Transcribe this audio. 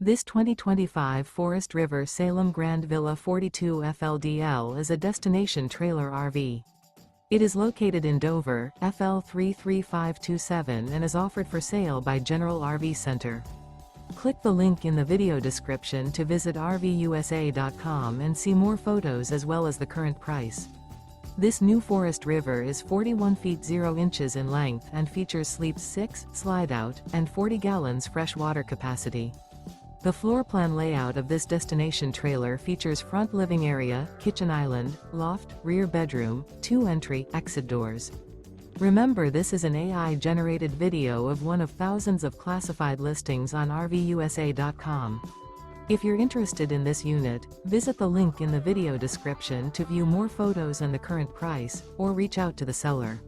This 2025 Forest River Salem Grand Villa 42 FLDL is a destination trailer RV. It is located in Dover, FL 33527 and is offered for sale by General RV Center. Click the link in the video description to visit RVUSA.com and see more photos as well as the current price. This new Forest River is 41 feet 0 inches in length and features sleeps 6, slide-out, and 40 gallons fresh water capacity. The floor plan layout of this destination trailer features front living area, kitchen island, loft, rear bedroom, 2 entry/exit doors. Remember, this is an AI-generated video of one of thousands of classified listings on RVUSA.com. If you're interested in this unit, visit the link in the video description to view more photos and the current price, or reach out to the seller.